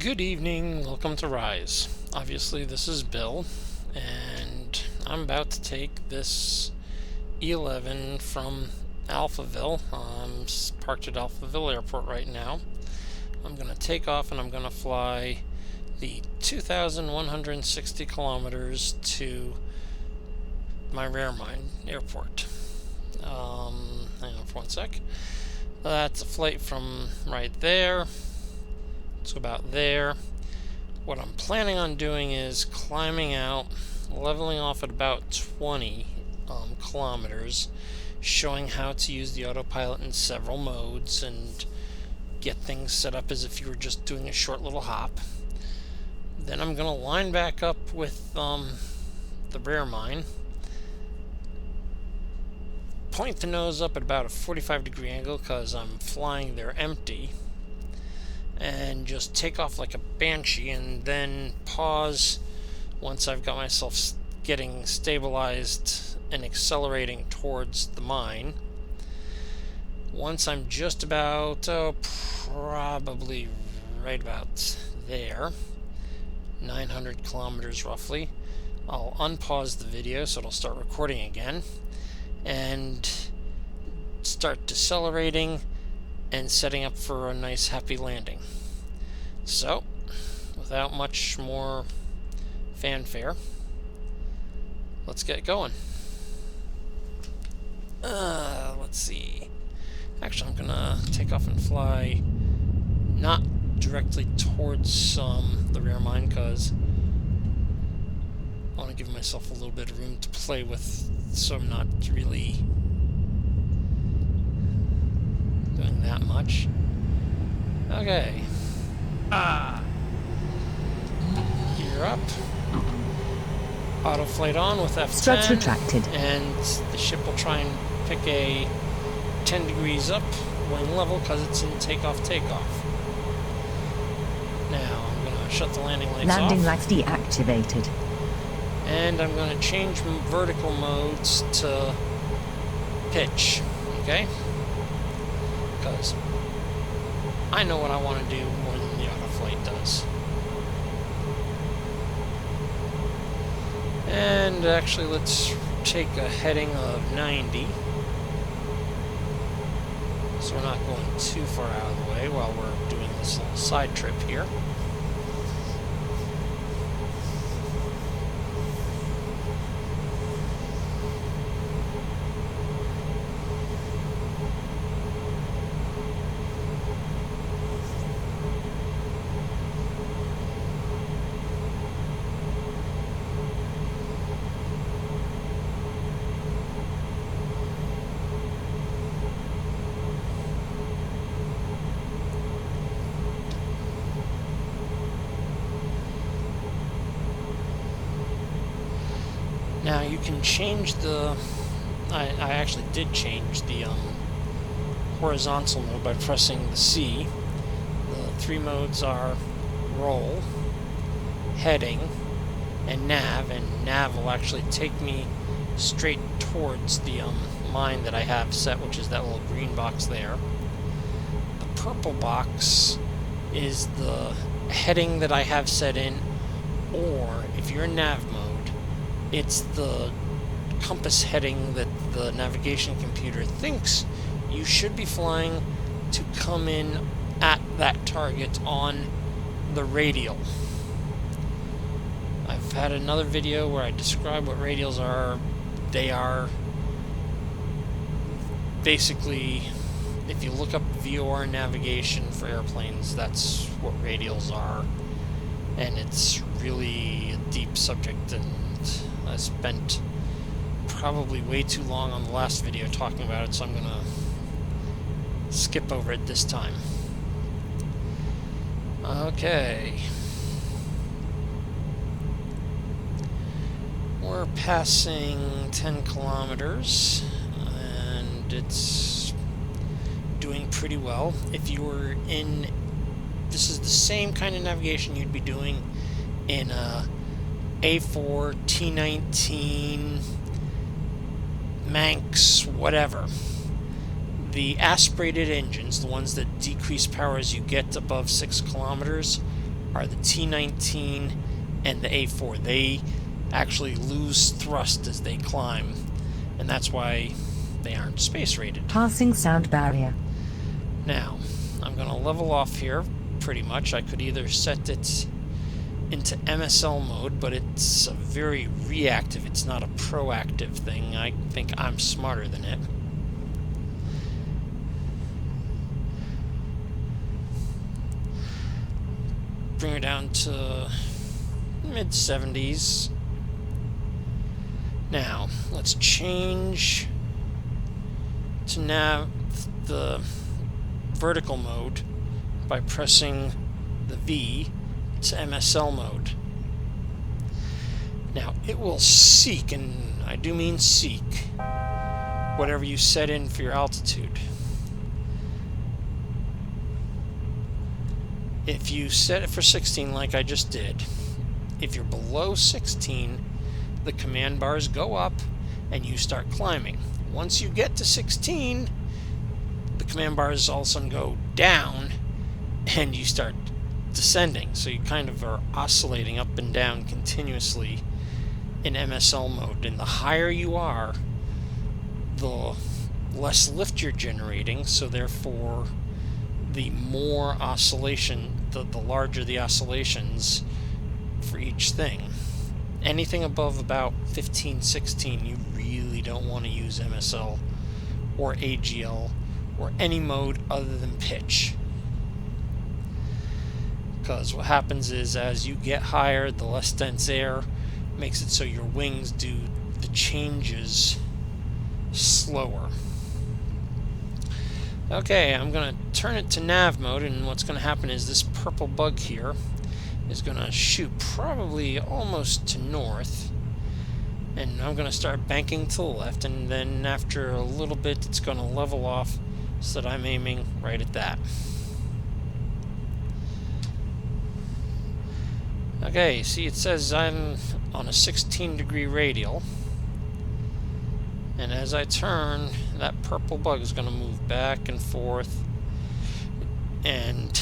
Good evening, welcome to Rise. Obviously this is Bill, and I'm about to take this E11 from Alphaville. I'm parked at Alphaville Airport right now. I'm going to take off and I'm going to fly the 2,160 kilometers to my rare mine airport. Hang on for one sec. That's a flight from right there. So about there. What I'm planning on doing is climbing out, leveling off at about 20 kilometers, showing how to use the autopilot in several modes and get things set up as if you were just doing a short little hop. Then I'm going to line back up with the rare mine, point the nose up at about a 45-degree angle because I'm flying there empty, and just take off like a banshee, and then pause once I've got myself getting stabilized and accelerating towards the mine. Once I'm just about, probably right about there, 900 kilometers roughly, I'll unpause the video so it'll start recording again, and start decelerating and setting up for a nice happy landing. So, without much more fanfare, let's get going. Let's see. Actually, I'm gonna take off and fly not directly towards the rare mine because I want to give myself a little bit of room to play with, so I'm not really doing that much. Okay. Gear up. Autoflyte on with F10. Struts retracted. And the ship will try and pick a 10 degrees up wing level because it's in takeoff. Now I'm going to shut the landing lights off. Landing lights deactivated. And I'm going to change vertical modes to pitch. Okay? Because I know what I want to do more than the Autoflyte does. And actually, let's take a heading of 90. So we're not going too far out of the way while we're doing this little side trip here. Now you can change the, I actually did change the horizontal mode by pressing the C. The three modes are roll, heading, and nav will actually take me straight towards the mine that I have set, which is that little green box there. The purple box is the heading that I have set in, or if you're in nav mode, it's the compass heading that the navigation computer thinks you should be flying to come in at that target on the radial. I've had another video where I describe what radials are. They are basically, if you look up VOR navigation for airplanes, that's what radials are. And it's really a deep subject, and I spent probably way too long on the last video talking about it, so I'm going to skip over it this time. Okay. We're passing 10 kilometers, and it's doing pretty well. If you were in... This is the same kind of navigation you'd be doing in a A4, T19, Manx, whatever. The aspirated engines, the ones that decrease power as you get above 6 kilometers, are the T19 and the A4. They actually lose thrust as they climb, and that's why they aren't space rated. Passing sound barrier. Now, I'm going to level off here pretty much. I could either set it into MSL mode, but it's a very reactive, it's not a proactive thing. I think I'm smarter than it. Bring her down to mid-70s. Now, let's change to the vertical mode by pressing the V to MSL mode. Now, it will seek, and I do mean seek, whatever you set in for your altitude. If you set it for 16 like I just did, if you're below 16, the command bars go up and you start climbing. Once you get to 16, the command bars all of a sudden go down and you start descending. So you kind of are oscillating up and down continuously in MSL mode. And the higher you are, the less lift you're generating, so therefore the more oscillation, the larger the oscillations for each thing. Anything above about 15, 16, you really don't want to use MSL or AGL or any mode other than pitch. Because what happens is, as you get higher, the less dense air makes it so your wings do the changes slower. Okay, I'm going to turn it to nav mode, and what's going to happen is this purple bug here is going to shoot probably almost to north, and I'm going to start banking to the left, and then after a little bit it's going to level off so that I'm aiming right at that. Okay, see, it says I'm on a 16-degree radial, and as I turn, that purple bug is going to move back and forth, and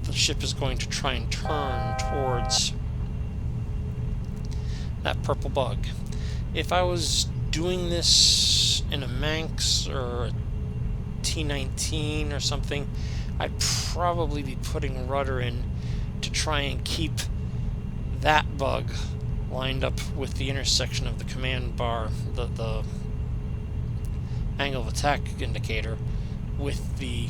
the ship is going to try and turn towards that purple bug. If I was doing this in a Manx or a T19 or something, I'd probably be putting rudder in to try and keep that bug lined up with the intersection of the command bar, the angle of attack indicator, with the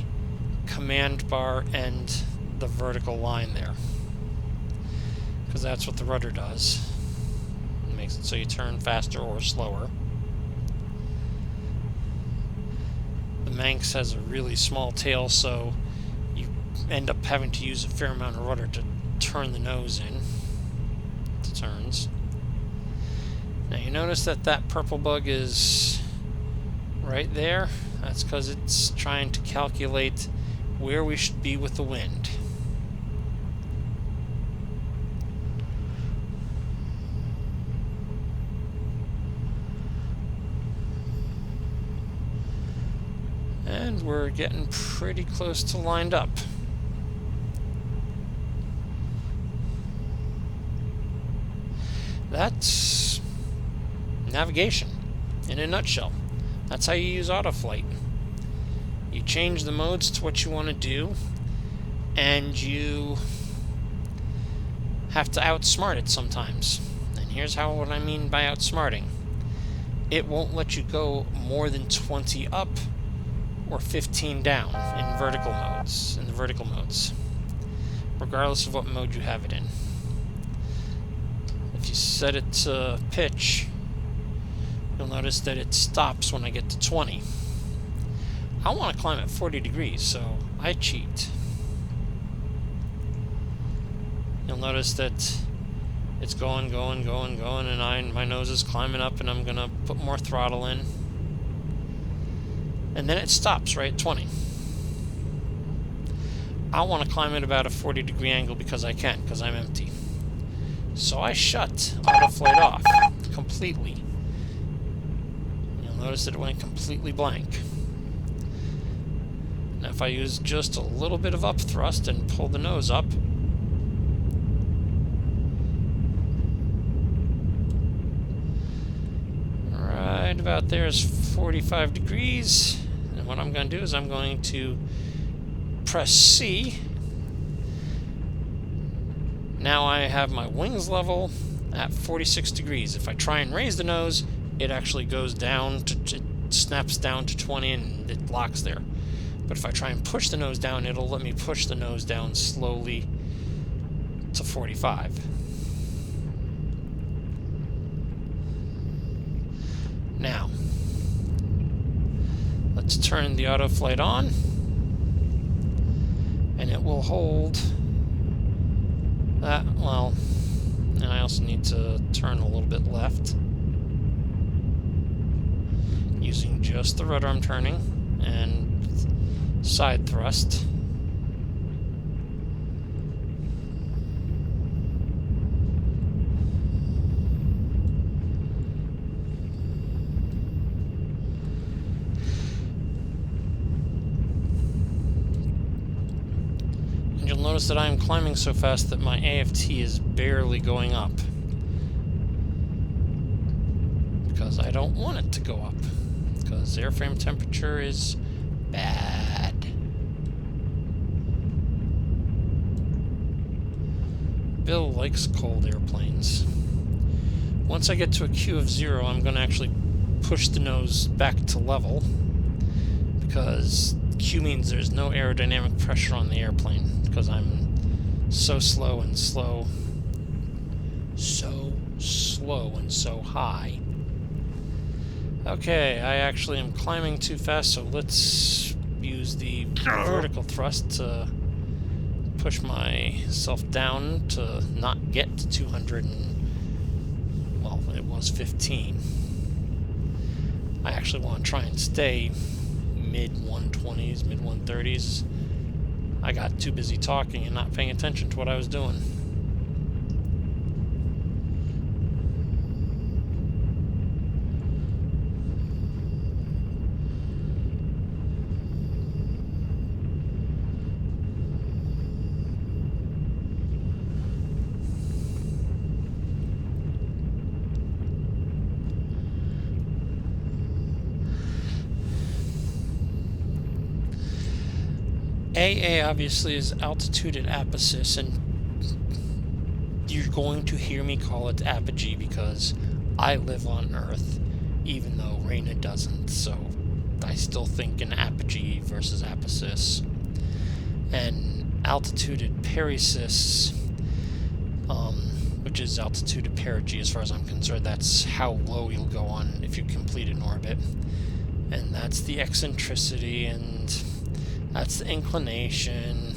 command bar and the vertical line there, because that's what the rudder does. It makes it so you turn faster or slower. The Manx has a really small tail, so you end up having to use a fair amount of rudder to turn the nose in to turns. Now you notice that that purple bug is right there. That's because it's trying to calculate where we should be with the wind. And we're getting pretty close to lined up. That's navigation in a nutshell. That's how you use Autoflyte. You change the modes to what you want to do, and you have to outsmart it sometimes. And here's what I mean by outsmarting. It won't let you go more than 20 up or 15 down in vertical modes, regardless of what mode you have it in. If you set it to pitch, you'll notice that it stops when I get to 20. I want to climb at 40 degrees, so I cheat. You'll notice that it's going, and my nose is climbing up, and I'm going to put more throttle in. And then it stops right at 20. I want to climb at about a 40-degree angle because I can, because I'm empty. So I shut Autoflyte off completely. You'll notice that it went completely blank. Now if I use just a little bit of up thrust and pull the nose up, Right about there is 45 degrees. And what I'm going to do is I'm going to press C. Now I have my wings level at 46 degrees. If I try and raise the nose, it actually goes down to, it snaps down to 20 and it locks there. But if I try and push the nose down, it'll let me push the nose down slowly to 45. Now, let's turn the Autoflyte on, and it will hold that, well, and I also need to turn a little bit left using just the rudder I'm turning and side thrust. You'll notice that I'm climbing so fast that my AFT is barely going up. Because I don't want it to go up. Because airframe temperature is bad. Bill likes cold airplanes. Once I get to a Q of 0, I'm going to actually push the nose back to level. Because Q means there's no aerodynamic pressure on the airplane. Because I'm so slow and so high. Okay, I actually am climbing too fast, so let's use the vertical thrust to push myself down to not get to 200 and, well, it was 15. I actually want to try and stay mid-120s, mid-130s. I got too busy talking and not paying attention to what I was doing. AA obviously is altitude at Apogee, and you're going to hear me call it Apogee because I live on Earth, even though Reina doesn't, so I still think in Apogee versus Apogee. And altitude at Perigee, which is altitude at Perigee as far as I'm concerned, that's how low you'll go on if you complete an orbit. And that's the eccentricity, and that's the inclination,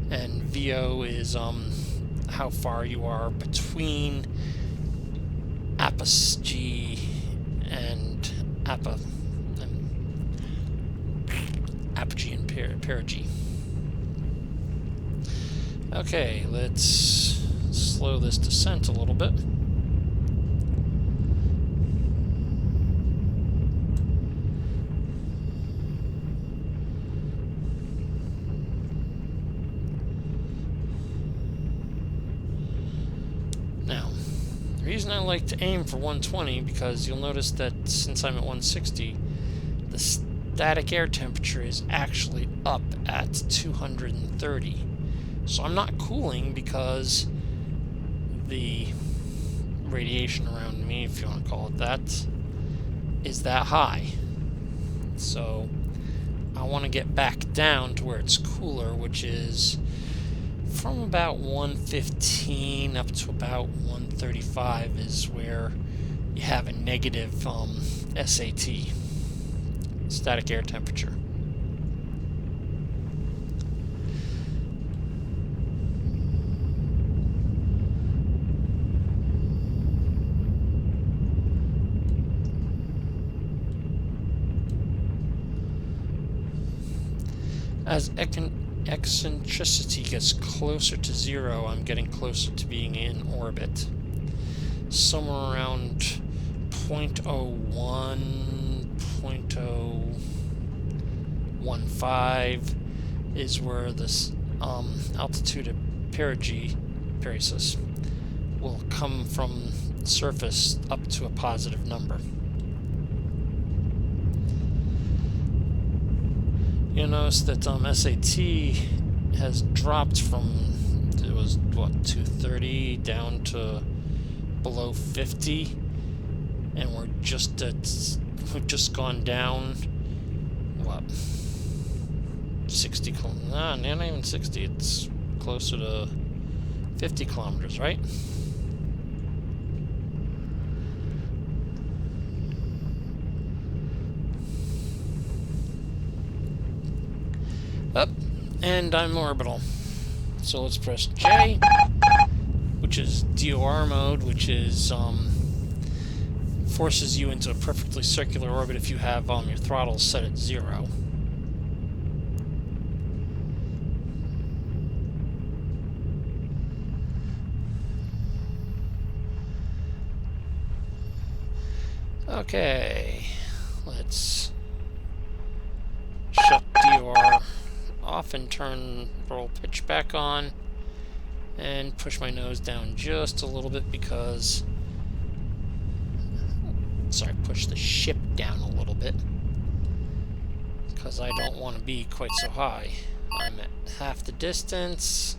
and VO is how far you are between Apogee and Apogee and Perigee. Okay, let's slow this descent a little bit. The reason I like to aim for 120, because you'll notice that since I'm at 160, the static air temperature is actually up at 230. So I'm not cooling because the radiation around me, if you want to call it that, is that high. So I want to get back down to where it's cooler, which is from about 115 up to about 135 is where you have a negative SAT, static air temperature. As eccentricity gets closer to 0, I'm getting closer to being in orbit. Somewhere around 0.01, 0.015 is where this altitude of Perigee will come from surface up to a positive number. You'll notice that SAT has dropped from, it was what, 230 down to below 50, and we've just gone down what, 60 kilometers? Nah, not even 60. It's closer to 50 kilometers, right? Up, and I'm orbital. So let's press J, which is DOR mode, which is forces you into a perfectly circular orbit if you have your throttle set at 0. Okay, let's shut DOR off and turn roll pitch back on, and push my nose down just a little bit because, sorry, push the ship down a little bit because I don't want to be quite so high. I'm at half the distance.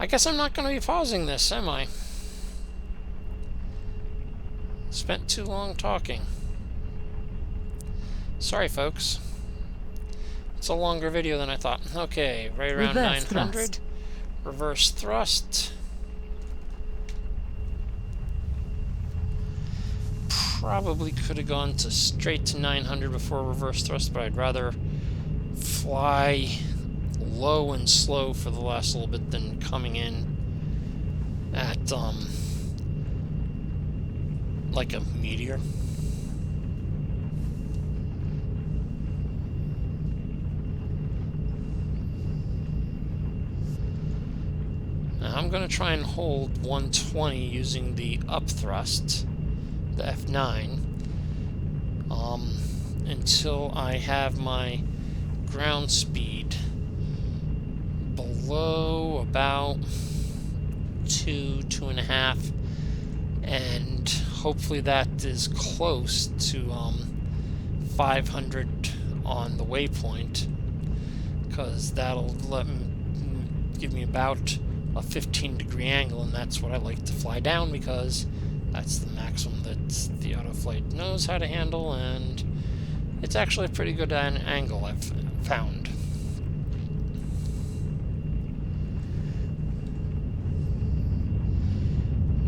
I guess I'm not going to be pausing this, am I? Spent too long talking. Sorry, folks. It's a longer video than I thought. Okay, right around Reverse 900. thrust. Reverse thrust. Probably could have gone to straight to 900 before reverse thrust, but I'd rather fly low and slow for the last little bit than coming in at like a meteor. Now I'm going to try and hold 120 using the up thrust, the F9, until I have my ground speed below about 2.5, and hopefully that is close to 500 on the waypoint, because that'll give me about a 15-degree angle, and that's what I like to fly down because that's the maximum that the Autoflyte knows how to handle, and it's actually a pretty good angle I've found.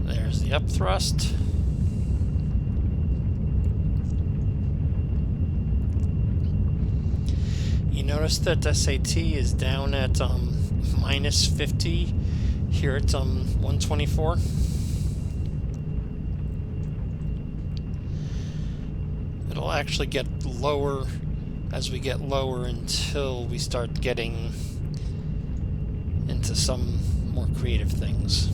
There's the up thrust. You notice that SAT is down at minus 50 here at 124. It'll actually get lower as we get lower until we start getting into some more creative things.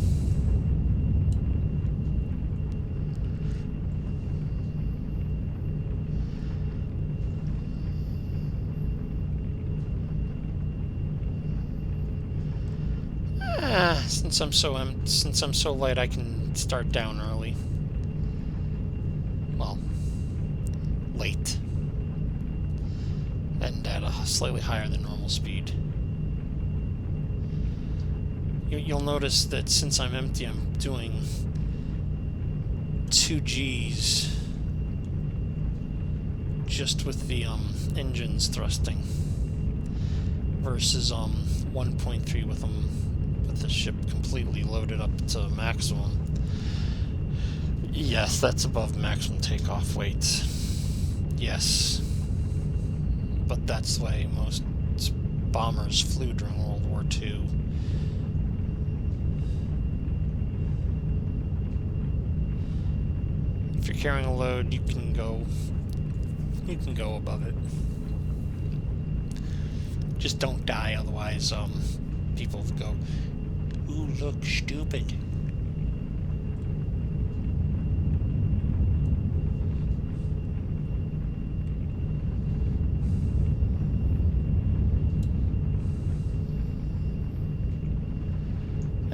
Since I'm so light, I can start down early. Well, late, and at a slightly higher than normal speed. You'll notice that since I'm empty, I'm doing 2 Gs just with the engines thrusting versus 1.3 with them. The ship completely loaded up to maximum. Yes, that's above maximum takeoff weight. Yes. But that's the way most bombers flew during World War II. If you're carrying a load, you can go above it. Just don't die, otherwise people go, "Ooh, look, stupid."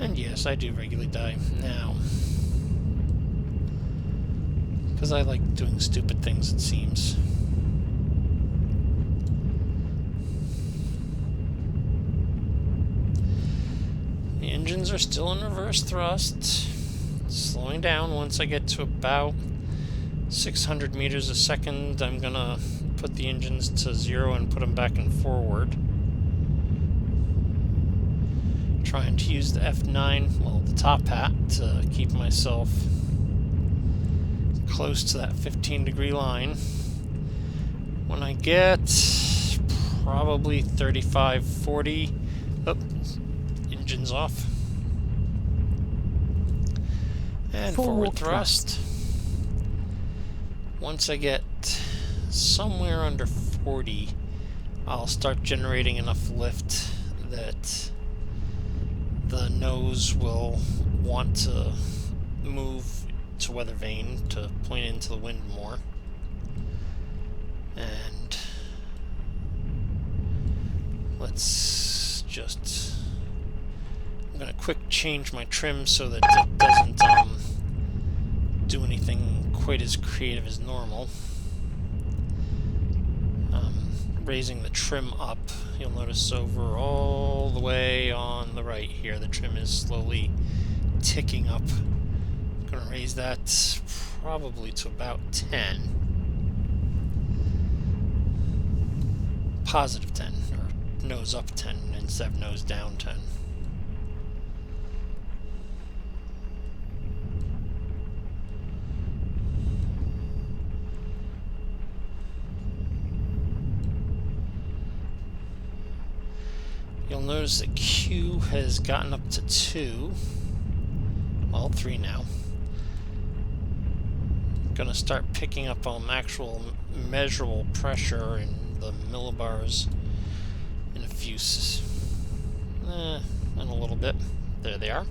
And yes, I do regularly die now. Because I like doing stupid things, it seems. The engines are still in reverse thrust. Slowing down once I get to about 600 meters a second. I'm gonna put the engines to 0 and put them back in forward. Trying to use the F9, well, the top hat, to keep myself close to that 15-degree line. When I get probably 35, 40, oh, engine's off. And forward thrust. Once I get somewhere under 40, I'll start generating enough lift that the nose will want to move to weather vane to point into the wind more. And let's just... I'm going to quick change my trim so that it doesn't do anything quite as creative as normal. Raising the trim up, you'll notice over all the way on the right here, the trim is slowly ticking up. I'm going to raise that probably to about 10. Positive 10, or nose up 10 instead of nose down 10. You'll notice that Q has gotten up to 2. Well, 3 now. Gonna start picking up on actual measurable pressure in the millibars in a few... in a little bit. There they are.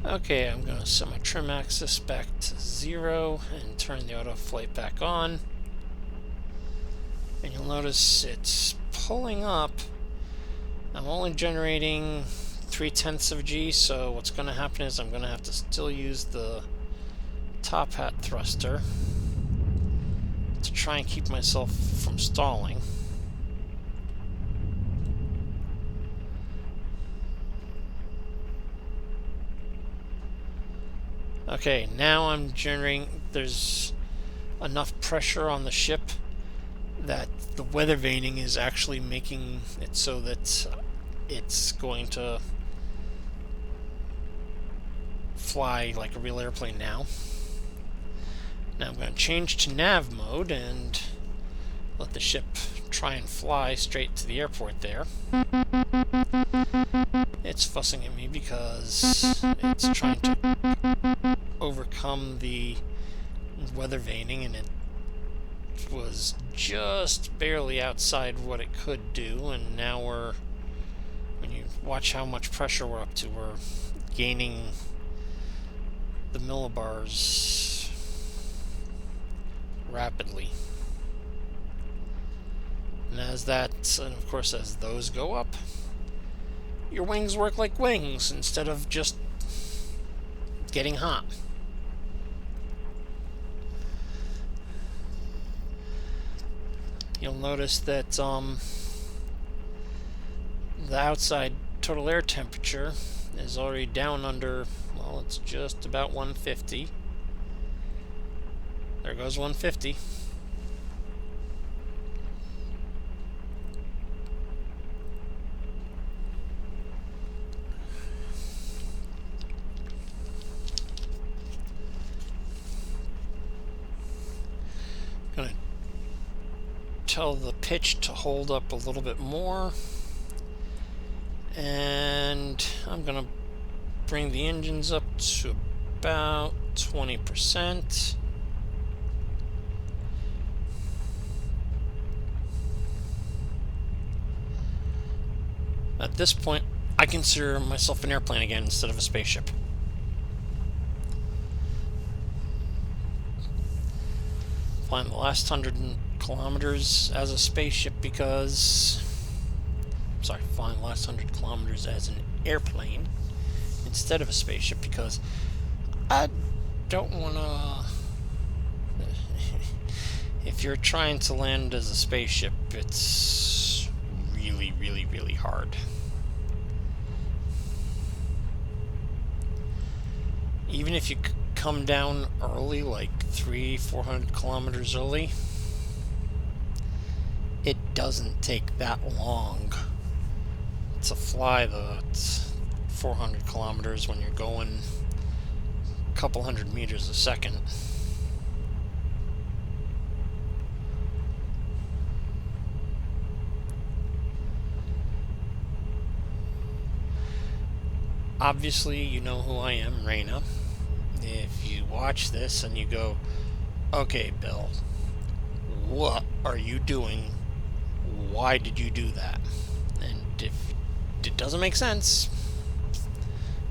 Okay, I'm going to set my trim axis back to 0 and turn the Autoflyte back on. And you'll notice it's pulling up. I'm only generating 3/10 of G, so what's going to happen is I'm going to have to still use the top hat thruster to try and keep myself from stalling. Okay, now I'm generating, there's enough pressure on the ship that the weather vaning is actually making it so that it's going to fly like a real airplane now. Now I'm going to change to nav mode and let the ship try and fly straight to the airport there. It's fussing at me because it's trying to overcome the weather vaning, and it was just barely outside what it could do, and now when you watch how much pressure we're up to, we're gaining the millibars rapidly. And and of course as those go up, your wings work like wings instead of just getting hot. You'll notice that the outside total air temperature is already down under, well, it's just about 150. There goes 150. Gonna tell the pitch to hold up a little bit more, and I'm gonna bring the engines up to about 20%. At this point, I consider myself an airplane again instead of a spaceship. Flying the last 100 kilometers as a spaceship because... Sorry, flying the last 100 kilometers as an airplane instead of a spaceship because I don't want to... If you're trying to land as a spaceship, it's really, really, really hard. Even if you come down early, like 300-400 kilometers early, it doesn't take that long to fly the 400 kilometers when you're going a couple hundred meters a second. Obviously, you know who I am, Raina. If you watch this and you go, okay, Bill, what are you doing? Why did you do that? And if it doesn't make sense,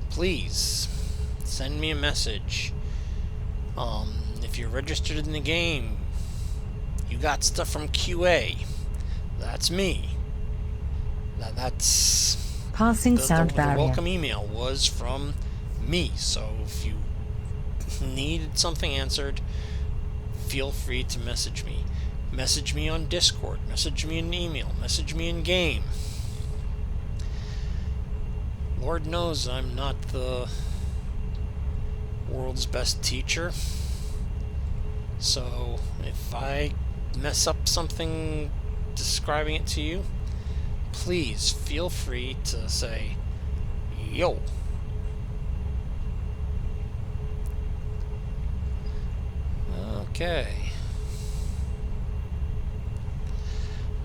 please send me a message. If you're registered in the game, you got stuff from QA. That's me. That's... Passing sound the barrier. welcome email was from me, so if you needed something answered, feel free to message me. Message me on Discord, message me in email, message me in game. Lord knows I'm not the world's best teacher, so if I mess up something describing it to you, please feel free to say, yo. Okay.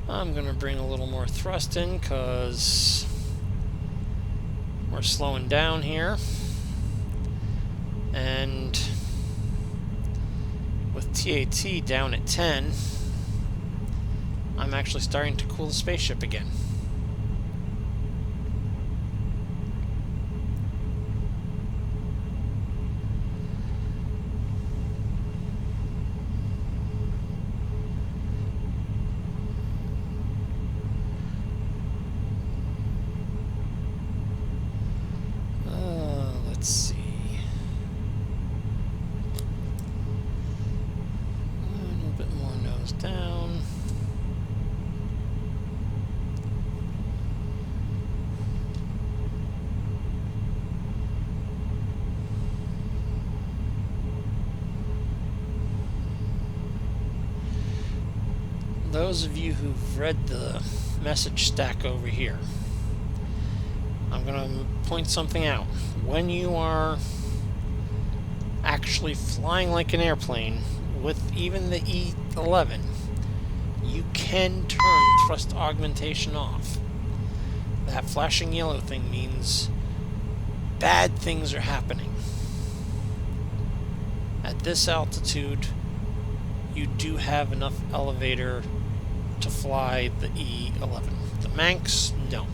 I'm going to bring a little more thrust in because we're slowing down here. And with TAT down at 10, I'm actually starting to cool the spaceship again. Let's see. A little bit more nose down. Those of you who've read the message stack over here, I'm going to point something out. When you are actually flying like an airplane with even the E11, you can turn thrust augmentation off. That flashing yellow thing means bad things are happening. At this altitude, you do have enough elevator to fly the E11. The Manx, no.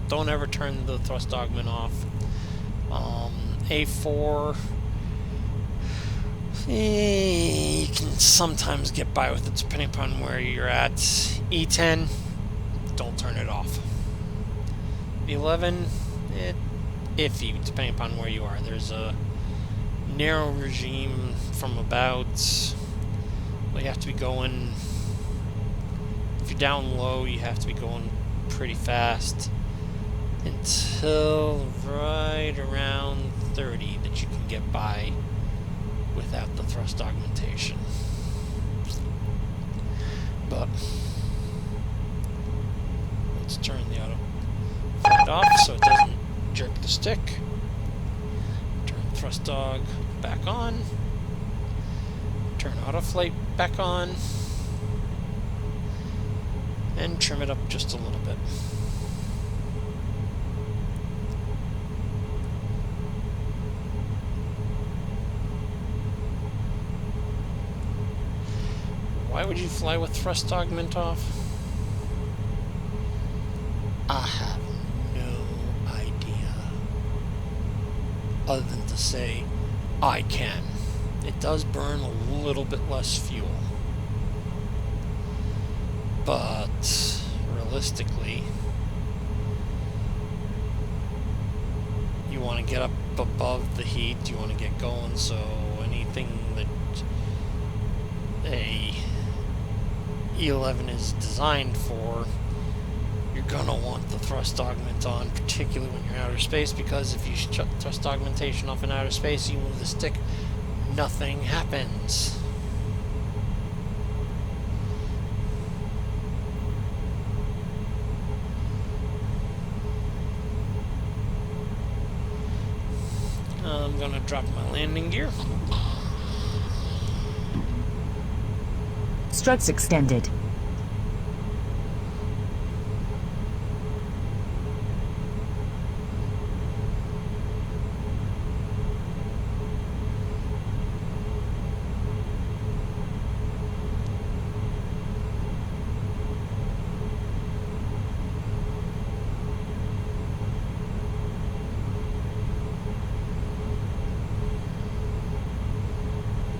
Don't ever turn the thrust augment off. A4, you can sometimes get by with it depending upon where you're at. E10, don't turn it off. E11, iffy depending upon where you are. There's a narrow regime from about, well, you have to be going, if you're down low, you have to be going pretty fast until right around 30 that you can get by without the thrust augmentation. But let's turn the Autoflyte off so it doesn't jerk the stick. Turn thrust aug back on. Turn Autoflyte back on. And trim it up just a little bit. Why would you fly with thrust augment off? I have no idea. Other than to say, I can. It does burn a little bit less fuel. But realistically, you want to get up above the heat, you want to get going, so anything that a E11 is designed for, you're going to want the thrust augment on, particularly when you're in outer space, because if you shut thrust augmentation off in outer space, you move the stick, nothing happens. I'm going to drop my landing gear. Struts extended.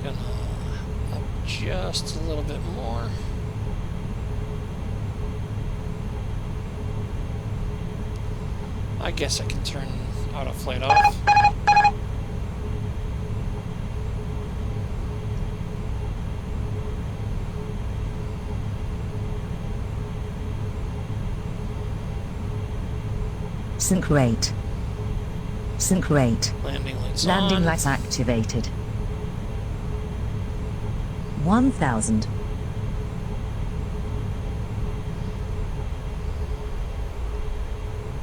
Gonna up just a little bit more. I guess I can turn Autoflyte off. Sync rate. Sync rate. Landing lights Landing on. lights activated. 1000.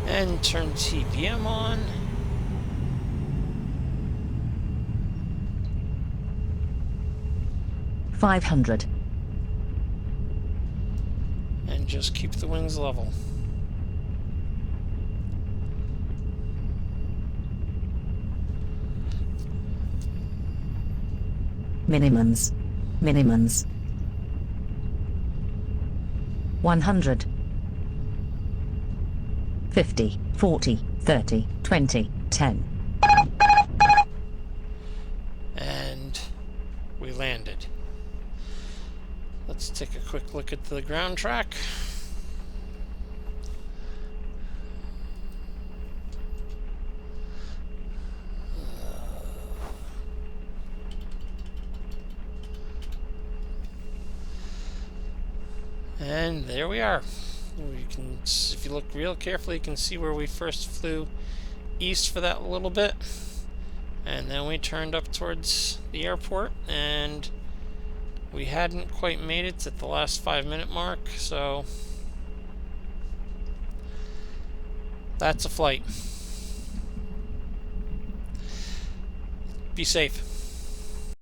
And turn TPM on. $500. And just keep the wings level. Minimums. Minimums. 100. 50, 40, 30, 20, 10. And we landed. Let's take a quick look at the ground track. And there we are. We can, if you look real carefully, you can see where we first flew east for that little bit, and then we turned up towards the airport, and we hadn't quite made it at the last 5-minute mark, so that's a flight. Be safe.